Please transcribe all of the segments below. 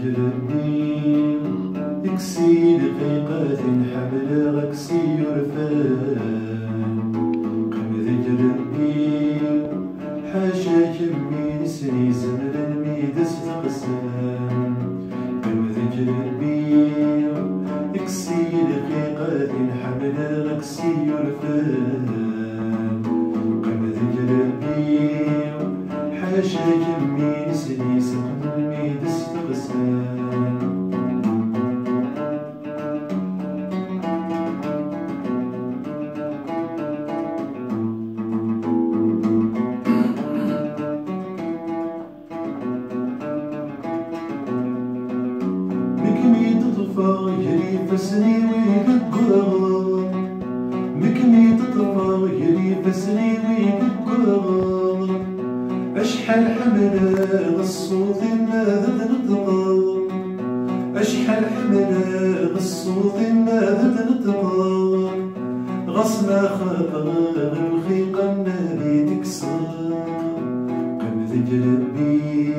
يجربني يكسي دقيقات حمل غكسي يرفان قم يجربني حاشا كمي نسني زمن الميدس تقسام قم يجربني يكسي دقيقات حمل غكسي يرفان قم يجربني حاشا كمي نسني زمن الميدس تقسام مكمي تطفى يلي فسني ويدقر مكمي تطفى يلي فسني ويدقر أشحال حملة الصوت ماذا تنطقر أشحال حملة الصوت ماذا تنطقر غصنا خاطر الخيقة النبي تكسر قم ذجربي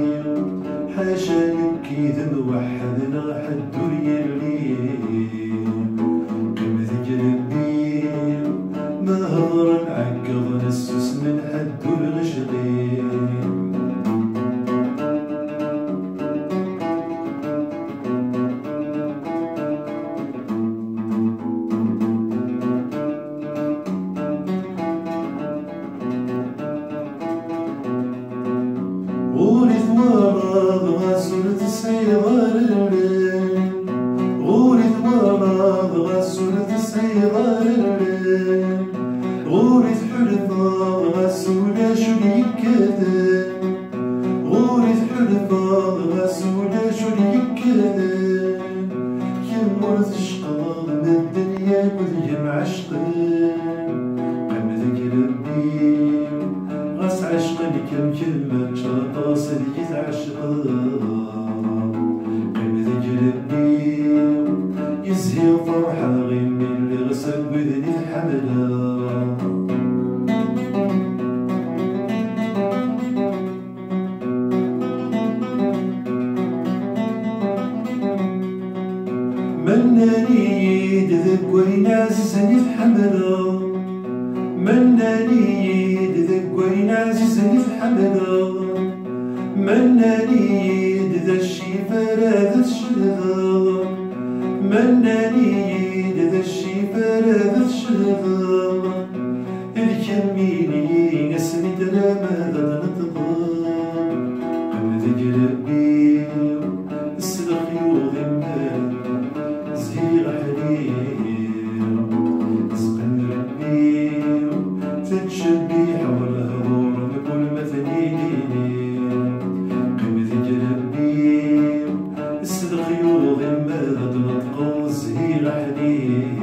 حاشا كذب وحد حد يلي قم ذجربي ما هضر عقض نسس من حد الغشقي غوري ثمرض غسلت الصغار الليل غوري ثمرض غسلت الصغار الليل غوري ثحلفة غسولة شولي كذا غوري ثحلفة غسولة شولي كذا كم تشقى من الدنيا كل معشقين قم ذكرني غاس عشقني كم كلمة شرطاس اللي يتعشقا قم ذكرني يزهي فرحة غير من اللي غسل وذني الحملة مناني ذك وين عززني في حملة مناني ذك وين عززني في حملة مناني ذا الشيفة ذا الشلغة مناني ذا الشيفة ذا الشلغة الكميني نسني تلا ماذا نطقى قم ذكربي الصدق يوضي مال زهير حليل سقن ربي تتشبي حول هضور بكل مثليني قم ذكربي الصدق يوضي ماذا تنطقى زهير حليل